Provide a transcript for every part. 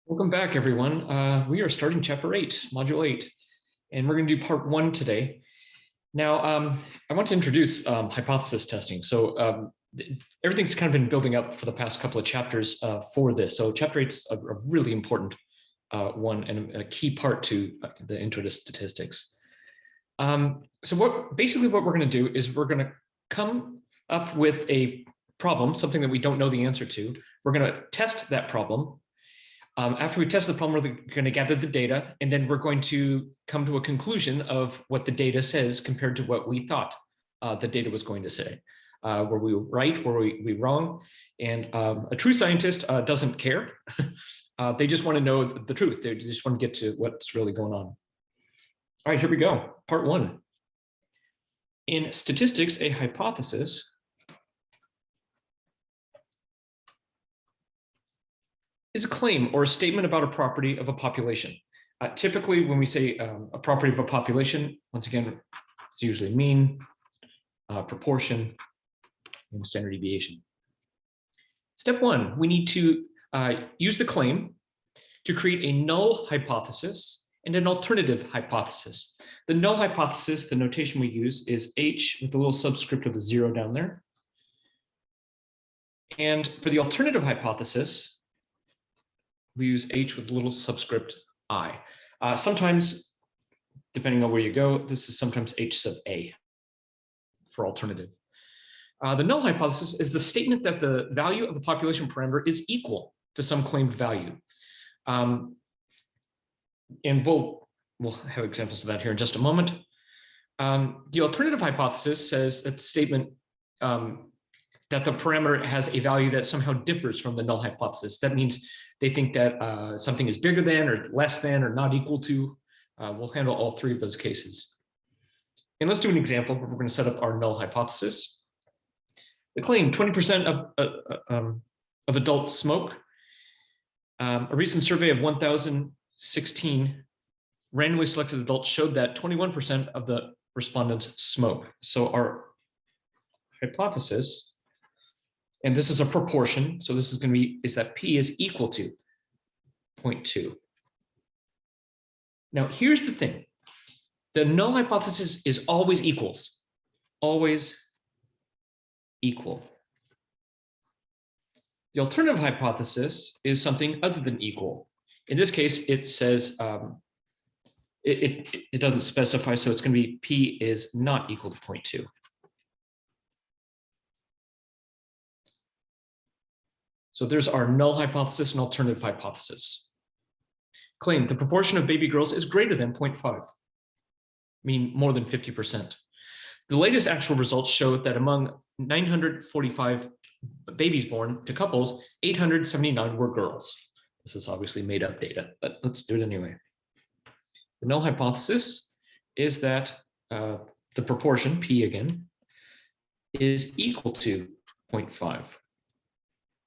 Welcome back, everyone. We are starting chapter 8, module 8, and we're going to do part 1 today. Now, I want to introduce hypothesis testing. So everything's kind of been building up for the past couple of chapters for this. So chapter 8 is a really important one and a key part to the intro to statistics. So basically what we're going to do is we're going to come up with a problem, something that we don't know the answer to. We're going to test that problem. After we test the problem, we're going to gather the data, and then we're going to come to a conclusion of what the data says compared to what we thought the data was going to say. Were we right? Were we wrong? And a true scientist doesn't care. They just want to know the truth. They just want to get to what's really going on. All right, here we go. Part 1. In statistics, a hypothesis is a claim or a statement about a property of a population. Typically, when we say a property of a population, once again, it's usually mean, proportion, and standard deviation. Step 1, we need to use the claim to create a null hypothesis and an alternative hypothesis. The null hypothesis, the notation we use is H with a little subscript of a 0 down there. And for the alternative hypothesis, we use H with a little subscript I. Sometimes, depending on where you go, this is sometimes H sub A for alternative. The null hypothesis is the statement that the value of the population parameter is equal to some claimed value. And we'll have examples of that here in just a moment. The alternative hypothesis says that the statement that the parameter has a value that somehow differs from the null hypothesis. That means they think that something is bigger than or less than or not equal to. We'll handle all 3 of those cases. And let's do an example where we're going to set up our null hypothesis. The claim 20% of adults smoke. A recent survey of 1,016 randomly selected adults showed that 21% of the respondents smoke. So our hypothesis, and this is a proportion, so this is going to be, is that P is equal to 0.2. Now, here's the thing. The null hypothesis is always equals, always equal. The alternative hypothesis is something other than equal. In this case, it says, it doesn't specify, so it's going to be P is not equal to 0.2. So there's our null hypothesis and alternative hypothesis. Claim the proportion of baby girls is greater than 0.5, meaning more than 50%. The latest actual results show that among 945 babies born to couples, 879 were girls. This is obviously made up data, but let's do it anyway. The null hypothesis is that the proportion, P again, is equal to 0.5.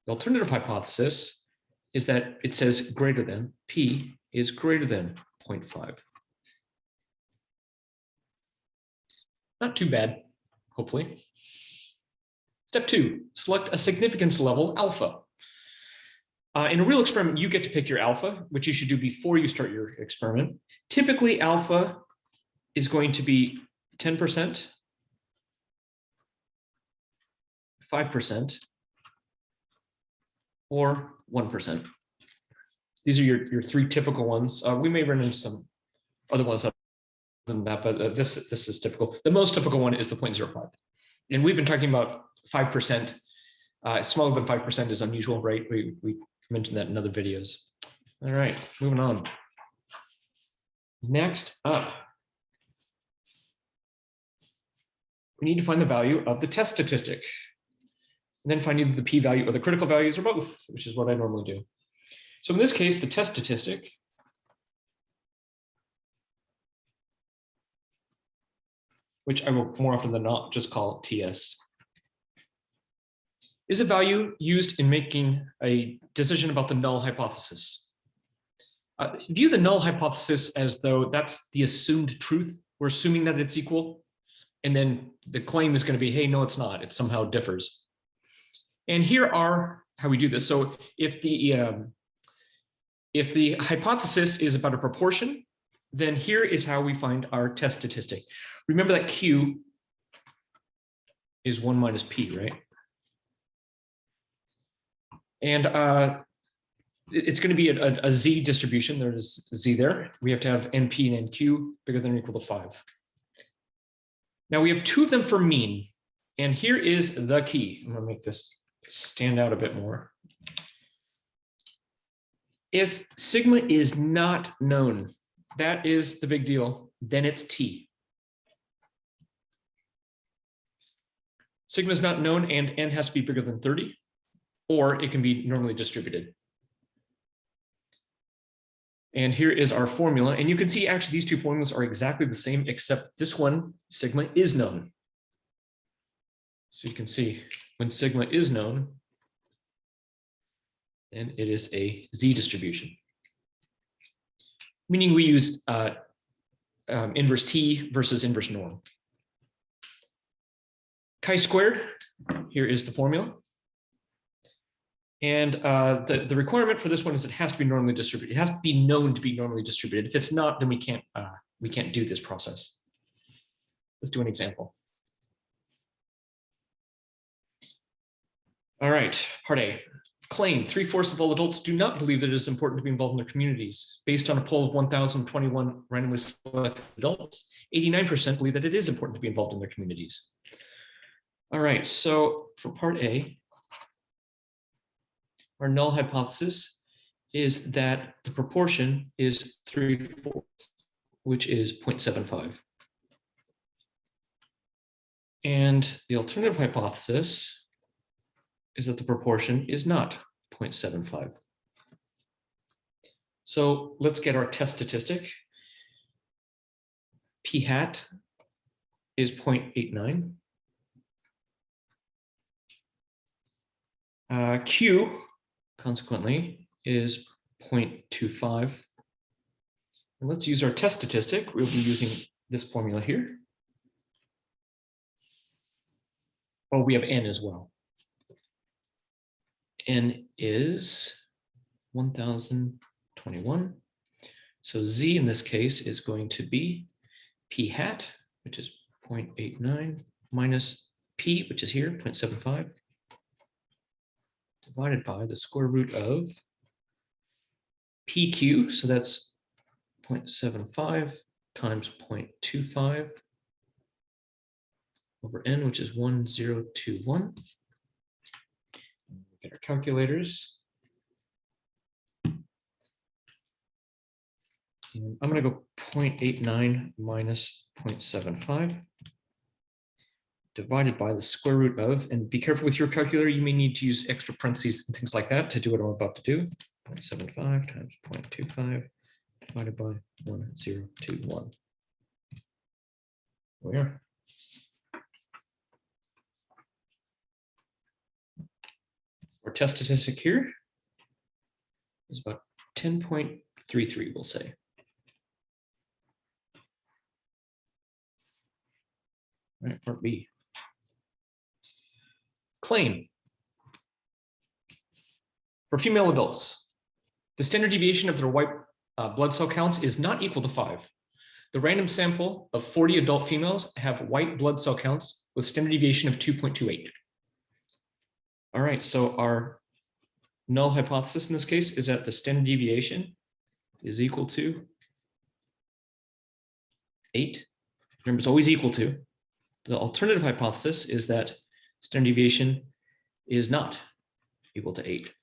The alternative hypothesis is that it says greater than, P is greater than 0.5. Not too bad, hopefully. Step 2, select a significance level alpha. In a real experiment, you get to pick your alpha, which you should do before you start your experiment. Typically, alpha is going to be 10%, 5%, or 1%. These are your 3 typical ones. We may run into some other ones other than that, but this is typical. The most typical one is the 0.05. And we've been talking about 5%. Smaller than 5% is unusual, right? We mentioned that in other videos. All right, moving on. Next up, we need to find the value of the test statistic. And then find either the p-value or the critical values or both, which is what I normally do. So in this case, the test statistic which I will more often than not just call TS, is a value used in making a decision about the null hypothesis. View the null hypothesis as though that's the assumed truth. We're assuming that it's equal. And then the claim is going to be, hey, no, it's not. It somehow differs. And here are how we do this. So if the If the hypothesis is about a proportion, then here is how we find our test statistic. Remember that Q is 1 minus P, right? And it's going to be a Z distribution. There's Z there. We have to have NP and NQ bigger than or equal to 5. Now we have 2 of them for mean. And here is the key. I'm going to make this stand out a bit more. If sigma is not known, that is the big deal, then it's T. Sigma is not known and N has to be bigger than 30, or it can be normally distributed. And here is our formula. And you can see actually these 2 formulas are exactly the same, except this one, sigma is known. So you can see when sigma is known, then it is a Z distribution. Meaning we use inverse T versus inverse norm. Chi-squared, here is the formula. And the requirement for this one is it has to be normally distributed. It has to be known to be normally distributed. If it's not, then we can't do this process. Let's do an example. All right, part A. Claim 3/4 of all adults do not believe that it is important to be involved in their communities. Based on a poll of 1,021 randomly selected adults, 89% believe that it is important to be involved in their communities. All right, so for part A, our null hypothesis is that the proportion is 3/4, which is 0.75. And the alternative hypothesis is that the proportion is not 0.75. So let's get our test statistic. P hat is 0.89. Q, consequently, is 0.25. And let's use our test statistic. We'll be using this formula here. Oh, we have N as well. N is 1,021. So Z in this case is going to be P hat, which is 0.89, minus P, which is here, 0.75, divided by the square root of PQ, so that's 0.75 times 0.25 over N, which is 1021. Get our calculators. And I'm going to go 0.89 minus 0.75 divided by the square root of, and be careful with your calculator, you may need to use extra parentheses and things like that to do what I'm about to do. 0.75 times 0.25 divided by 1021. There we are. Our test statistic here is about 10.33, we'll say. All right, part B. Claim. For female adults, the standard deviation of their white blood cell counts is not equal to 5. The random sample of 40 adult females have white blood cell counts with standard deviation of 2.28. All right, so our null hypothesis in this case is that the standard deviation is equal to 8. Remember, it's always equal to. The alternative hypothesis is that standard deviation is not equal to 8.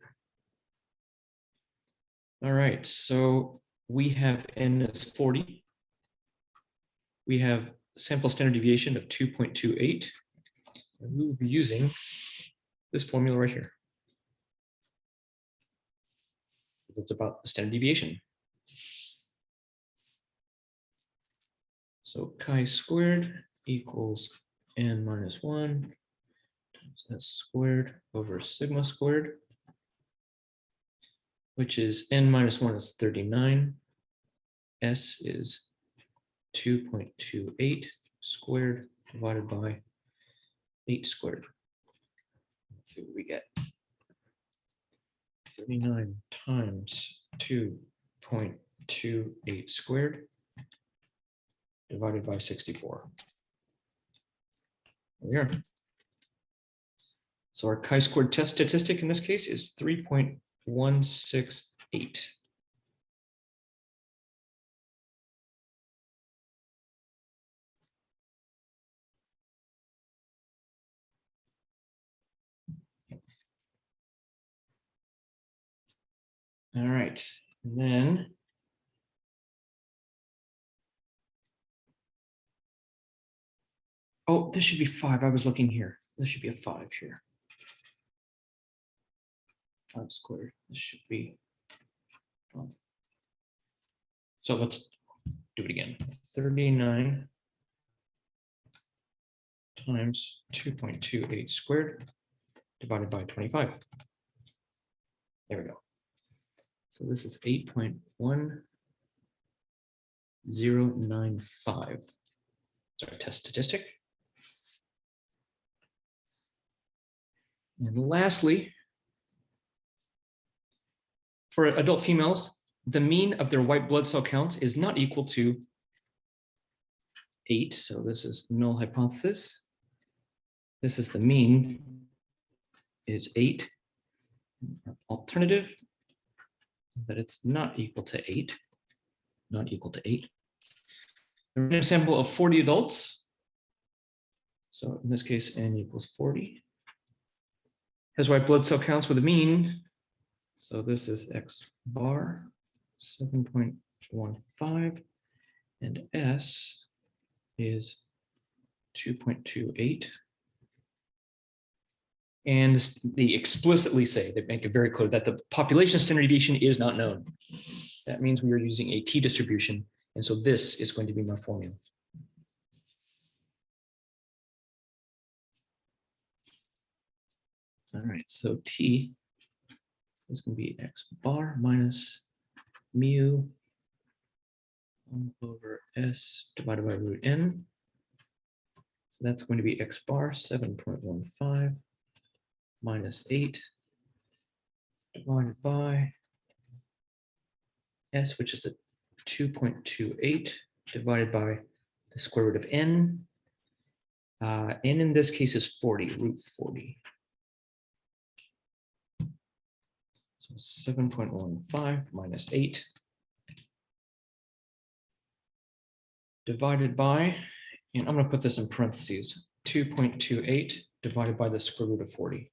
All right, so we have N as 40. We have sample standard deviation of 2.28. And we will be using this formula right here. It's about the standard deviation. So chi squared equals N minus 1 times S squared over sigma squared, which is N minus 1 is 39. S is 2.28 squared divided by 8 squared. Let's see what we get. 39 times 2.28 squared divided by 64. There we are. So our chi-squared test statistic in this case is 3.168. All right, and then oh, this should be 5. I was looking here. This should be a 5 here. 5 squared. This should be. So let's do it again. 39 times 2.28 squared divided by 25. There we go. So this is 8.1095. Sorry, test statistic. And lastly, for adult females, the mean of their white blood cell counts is not equal to 8. So this is null hypothesis. This is the mean is 8. Alternative that it's not equal to 8. Not equal to 8. A random sample of 40 adults. So in this case, n equals 40. Has white blood cell counts with a mean. So this is X bar 7.15 and S is 2.28. And they explicitly say, they make it very clear that the population standard deviation is not known. That means we are using a t distribution. And so this is going to be my formula. All right, so t is going to be X bar minus mu over S divided by root n. So that's going to be X bar 7.15 minus 8 divided by S, which is the 2.28 divided by the square root of n. N in this case is 40, root 40. So 7.15 minus 8 divided by, and I'm going to put this in parentheses, 2.28 divided by the square root of 40.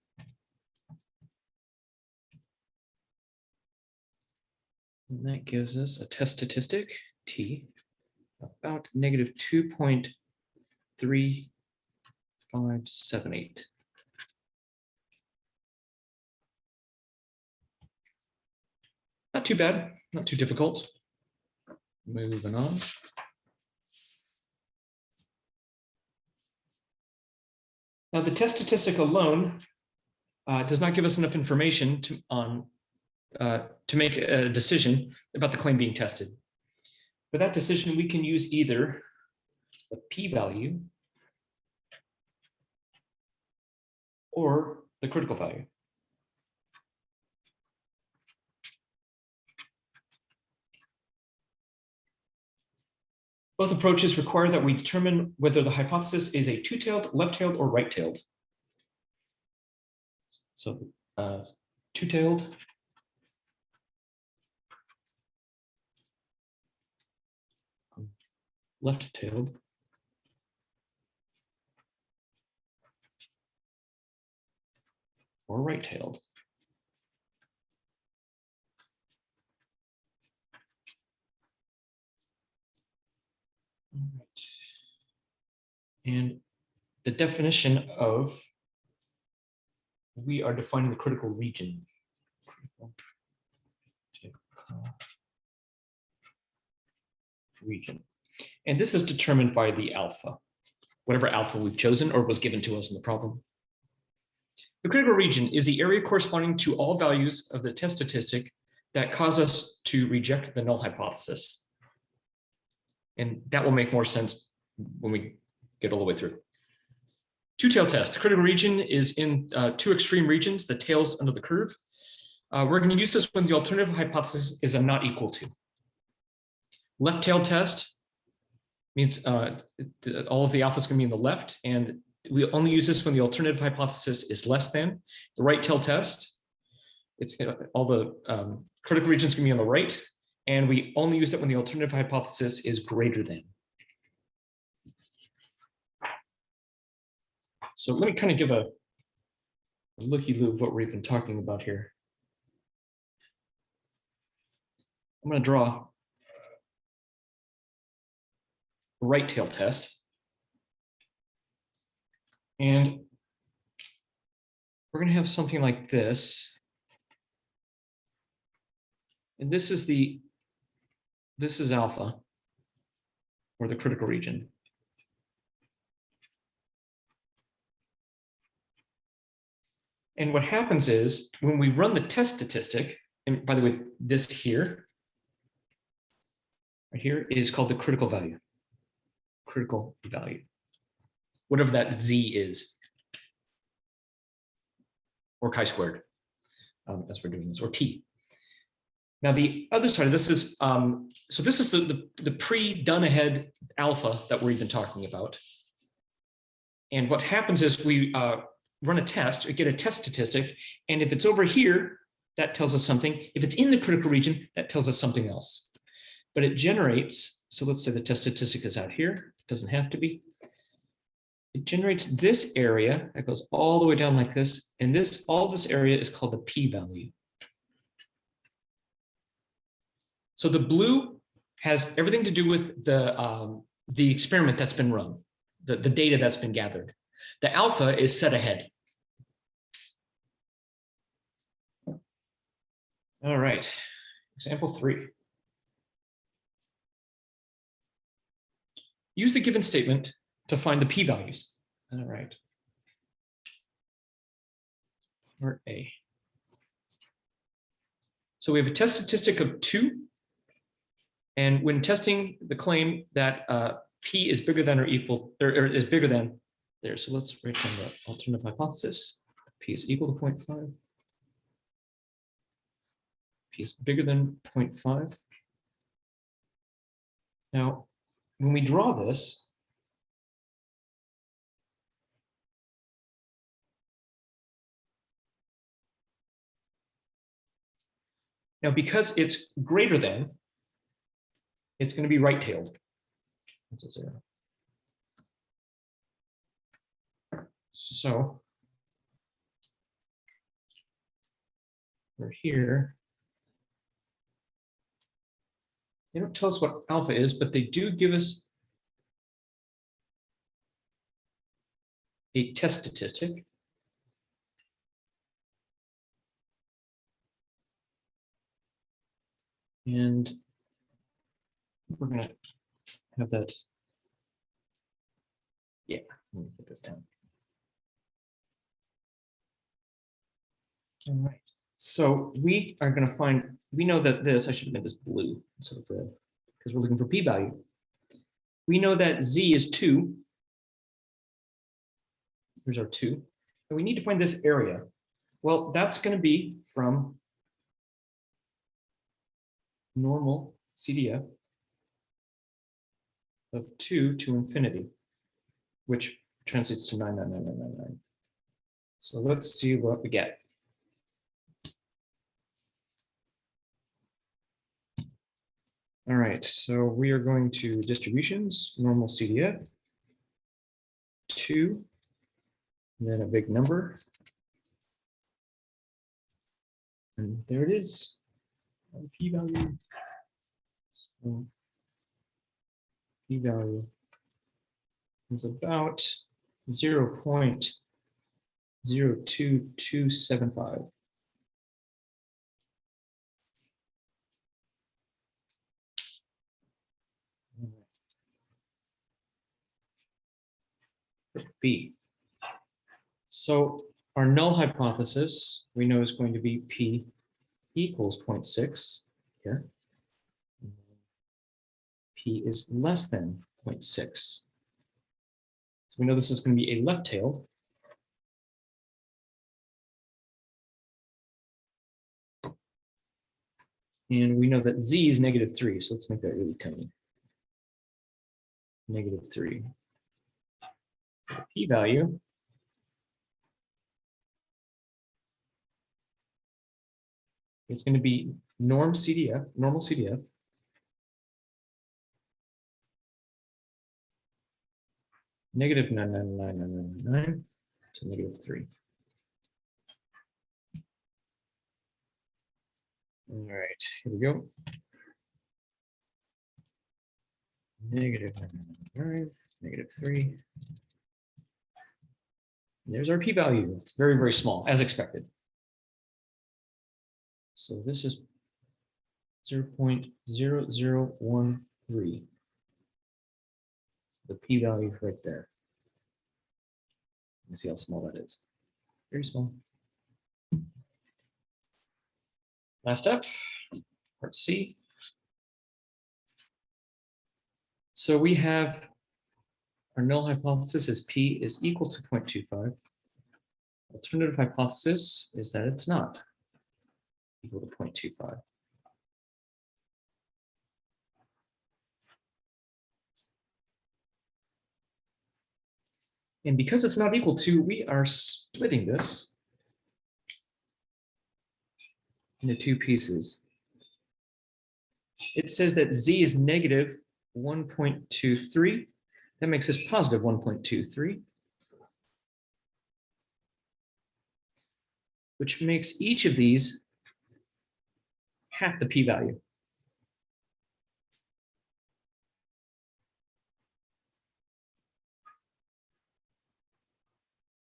And that gives us a test statistic, t, about negative 2.3578. Not too bad, not too difficult. Moving on. Now, the test statistic alone does not give us enough information to make a decision about the claim being tested. For that decision, we can use either the p-value or the critical value. Both approaches require that we determine whether the hypothesis is a two-tailed, left-tailed, or right-tailed. So two-tailed, left-tailed, or right-tailed. All right. And the definition of, we are defining the critical region. Region. And this is determined by the alpha, whatever alpha we've chosen or was given to us in the problem. The critical region is the area corresponding to all values of the test statistic that cause us to reject the null hypothesis. And that will make more sense when we get all the way through. Two-tailed test. The critical region is in two extreme regions, the tails under the curve. We're going to use this when the alternative hypothesis is a not equal to. Left-tailed test means all of the alpha is going to be in the left, and we only use this when the alternative hypothesis is less than. The right-tailed test, it's all the critical regions going to be on the right, and we only use it when the alternative hypothesis is greater than. So let me kind of give a looky-loo of what we've been talking about here. I'm going to draw a right tail test. And we're going to have something like this. And this is alpha, or the critical region. And what happens is when we run the test statistic, and by the way, this here, right here is called the critical value. Critical value, whatever that z is, or chi-squared, as we're doing this, or t. Now the other side of this is, so this is the pre-done ahead alpha that we're even talking about. And what happens is we run a test, we get a test statistic, and if it's over here, that tells us something. If it's in the critical region, that tells us something else. But it generates, so let's say the test statistic is out here, it doesn't have to be. It generates this area that goes all the way down like this, and all this area is called the p-value. So the blue has everything to do with the experiment that's been run, the data that's been gathered. The alpha is set ahead. All right, example 3. Use the given statement to find the p-values. All right. Part A. So we have a test statistic of 2. And when testing the claim that p is bigger than or equal, or is bigger than there. So let's write down the alternative hypothesis. P is equal to 0.5. P is bigger than 0.5. Now, when we draw this, now because it's greater than, it's going to be right-tailed. That's a 0. So we're here. They don't tell us what alpha is, but they do give us a test statistic. And we're going to have that. Yeah, let me put this down. All right. So we are going to find, we know that this, I should have made this blue instead of red, because we're looking for p-value. We know that z is 2. Here's our 2. And we need to find this area. Well, that's going to be from normal CDF of 2 to infinity, which translates to 99999. So let's see what we get. All right, so we are going to distributions, normal CDF, 2, and then a big number. And there it is, p-value. So p-value is about 0.02275. B. So our null hypothesis we know is going to be p equals 0.6 here. P is less than 0.6. So we know this is going to be a left tail. And we know that z is -3, so let's make that really tiny. -3. P-value is going to be normal CDF, -99999 to -3. All right, here we go. -999, -3. There's our p-value. It's very, very small, as expected. So this is 0.0013. The p-value right there. You see how small that is. Very small. Last up, part C. So we have our null hypothesis is p is equal to 0.25. Alternative hypothesis is that it's not equal to 0.25. And because it's not equal to, we are splitting this into two pieces. It says that z is -1.23. That makes this positive 1.23, which makes each of these half the p-value.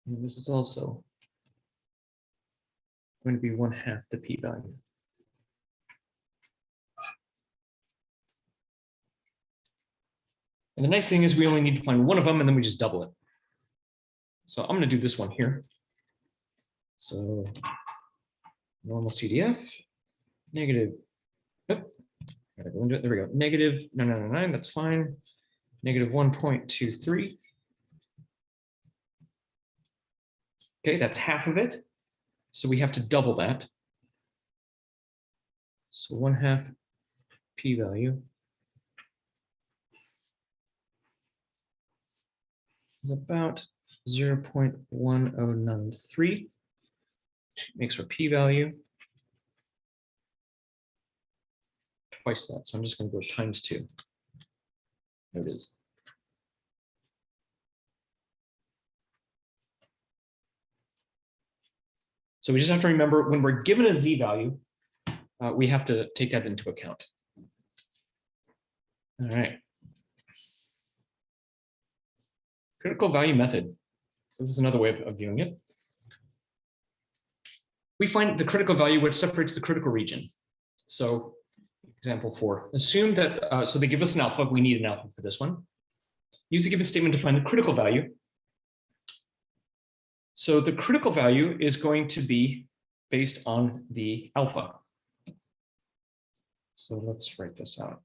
And this is also going to be 1/2 the p-value. And the nice thing is we only need to find one of them and then we just double it. So I'm going to do this one here. So normal CDF, negative, gotta go into it, there we go, -999, that's fine, -1.23. Okay, that's half of it. So we have to double that. So 1/2 p-value is about 0.1093, which makes our p-value twice that. So I'm just going to go ×2. There it is. So we just have to remember when we're given a z value, we have to take that into account. All right. Critical value method. So this is another way of viewing it. We find the critical value which separates the critical region. So example 4, assume that, so they give us an alpha, we need an alpha for this one. Use a given statement to find the critical value. So the critical value is going to be based on the alpha. So let's write this out.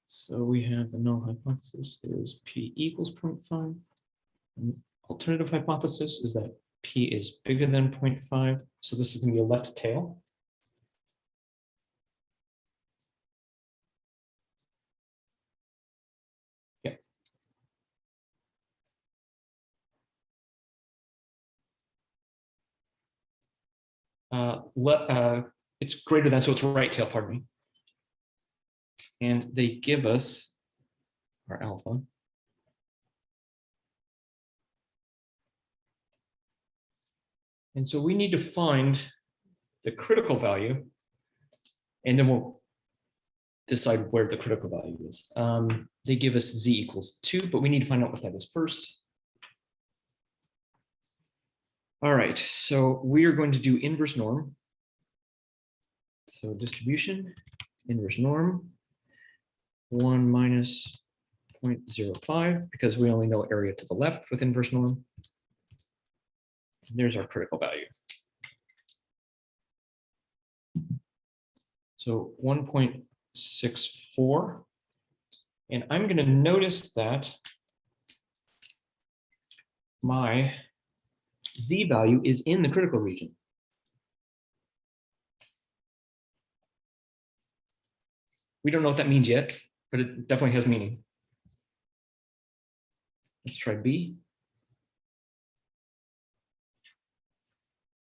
So we have the null hypothesis is p equals 0.5. And alternative hypothesis is that p is bigger than 0.5. So this is going to be a left tail. Yeah. It's greater than, so it's right tail, pardon me. And they give us our alpha. And so we need to find the critical value, and then we'll decide where the critical value is. They give us z equals 2, but we need to find out what that is first. All right, so we are going to do inverse norm. So distribution, inverse norm, 1 minus 0.05, because we only know area to the left with inverse norm. There's our critical value. So 1.64. And I'm going to notice that my Z value is in the critical region. We don't know what that means yet, but it definitely has meaning. Let's try B.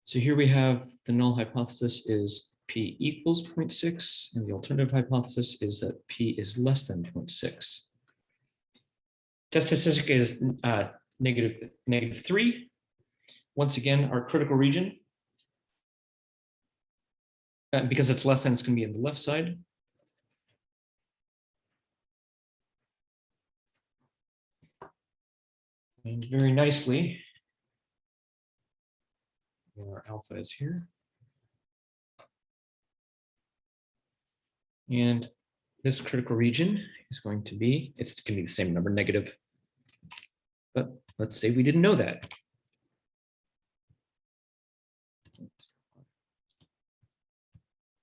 So here we have the null hypothesis is P equals 0.6, and the alternative hypothesis is that P is less than 0.6. Test statistic is negative 3. Once again, our critical region, because it's less than, it's going to be on the left side. And very nicely, our alpha is here. And this critical region is going to be, it's going to be the same number, negative. But let's say we didn't know that.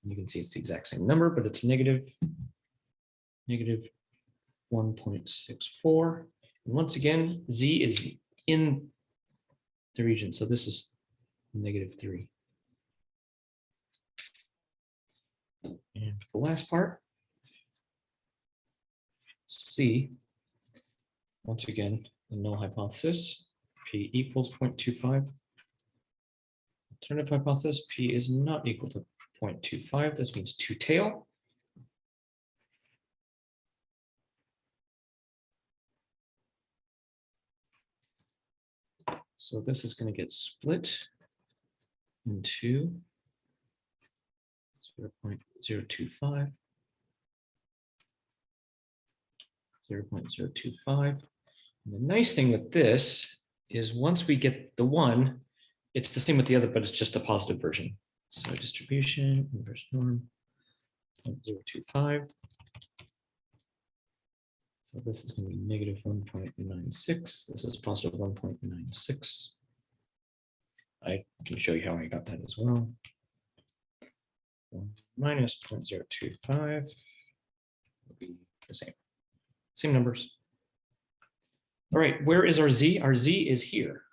You can see it's the exact same number, but it's negative 1.64. And once again, Z is in the region. So this is negative 3. And for the last part, C, once again, the null hypothesis, P equals 0.25. Alternative hypothesis, P is not equal to 0.25. This means 2 tail. So this is going to get split into 0.025, 0.025. And the nice thing with this is once we get the 1, it's the same with the other, but it's just a positive version. So distribution, inverse norm, 0.025. So this is going to be negative 1.96. This is positive 1.96. I can show you how I got that as well. Minus 0.025 will be the same numbers. All right, where is our Z? Our Z is here,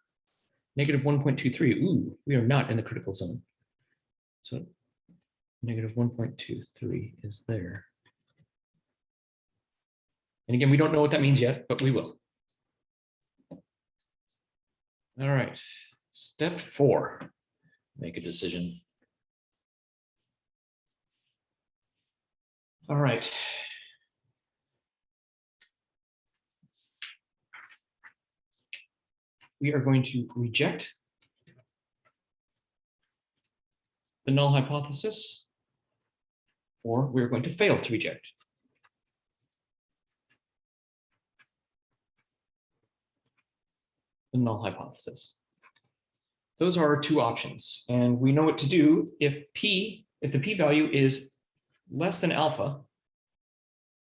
negative 1.23. Ooh, we are not in the critical zone. So negative 1.23 is there. And again, we don't know what that means yet, but we will. All right, step 4, make a decision. All right. We are going to reject the null hypothesis, or we're going to fail to reject. The null hypothesis. Those are our 2 options, and we know what to do if the p value is less than alpha,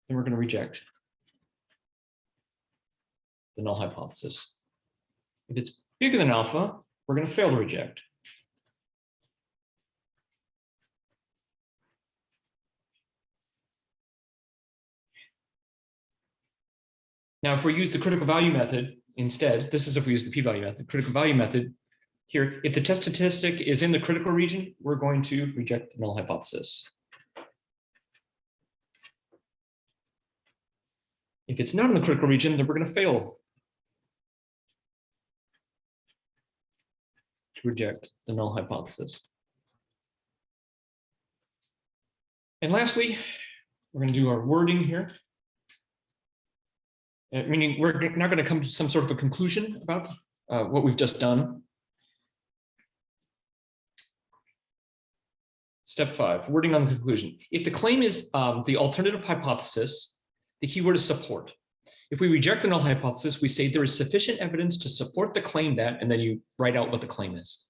then we're going to reject the null hypothesis. If it's bigger than alpha, we're going to fail to reject. Now, if we use the critical value method instead, this is if we use the p-value method, critical value method, here, if the test statistic is in the critical region, we're going to reject the null hypothesis. If it's not in the critical region, then we're going to fail to reject the null hypothesis. And lastly, we're going to do our wording here. Meaning we're not going to come to some sort of a conclusion about what we've just done. Step 5, wording on the conclusion. If the claim is the alternative hypothesis, the keyword is support. If we reject the null hypothesis, we say there is sufficient evidence to support the claim that, and then you write out what the claim is.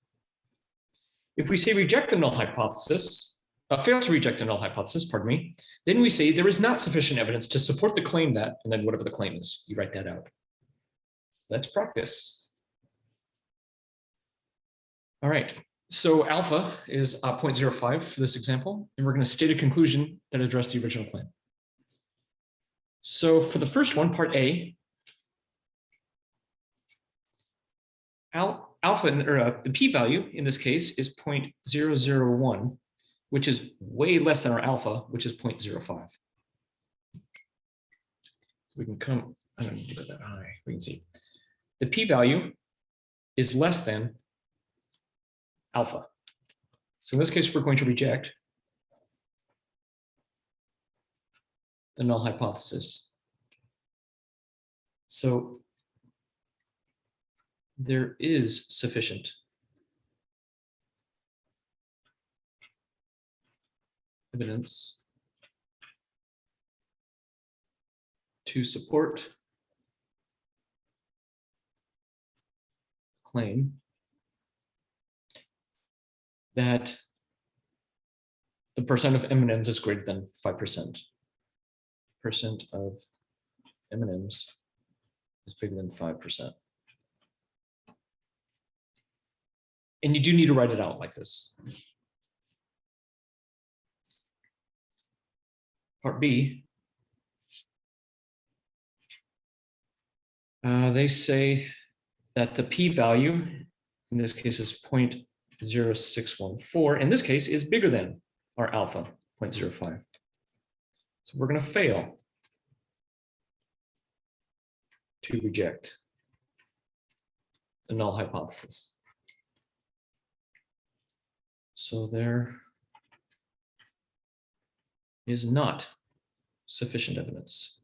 If we say reject the null hypothesis, fail to reject the null hypothesis, pardon me, then we say there is not sufficient evidence to support the claim that, and then whatever the claim is, you write that out. Let's practice. All right. So alpha is 0.05 for this example, and we're going to state a conclusion that addressed the original claim. So for the first one, part A, alpha, or the p-value in this case is 0.001, which is way less than our alpha, which is 0.05. So we can come, I don't need to go that high. We can see the p-value is less than alpha. So in this case, we're going to reject the null hypothesis. So there is sufficient evidence to support claim that the percent of M&Ms is greater than 5%. Percent of M&Ms is bigger than 5%. And you do need to write it out like this. Part B, they say that the p-value, in this case is 0.0614, in this case is bigger than our alpha, 0.05. So we're going to fail to reject the null hypothesis. So there is not sufficient evidence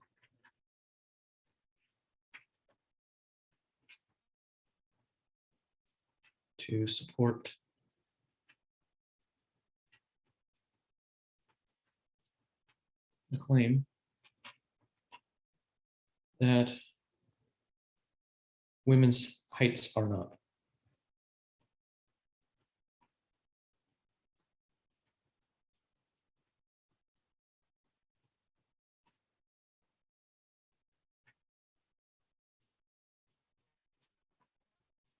to support the claim that women's heights are not.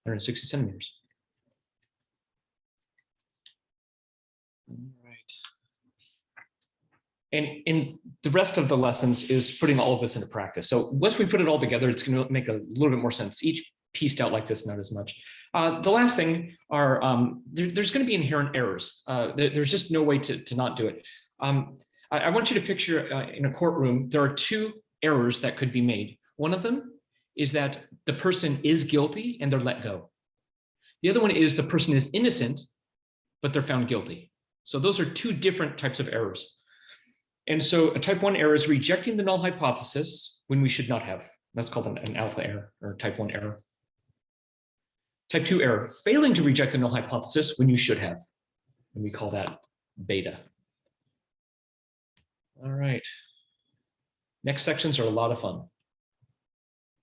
Hundred 60 centimeters. All right. And in the rest of the lessons is putting all of this into practice. So once we put it all together, it's going to make a little bit more sense. Each pieced out like this, not as much. The last thing are, there's going to be inherent errors. There's just no way to not do it. I want you to picture in a courtroom, there are two errors that could be made. One of them is that the person is guilty and they're let go. The other one is the person is innocent, but they're found guilty. So those are two different types of errors. And so a type 1 error is rejecting the null hypothesis when we should not have. That's called an alpha error or type 1 error. Type 2 error, failing to reject the null hypothesis when you should have. And we call that beta. All right. Next sections are a lot of fun.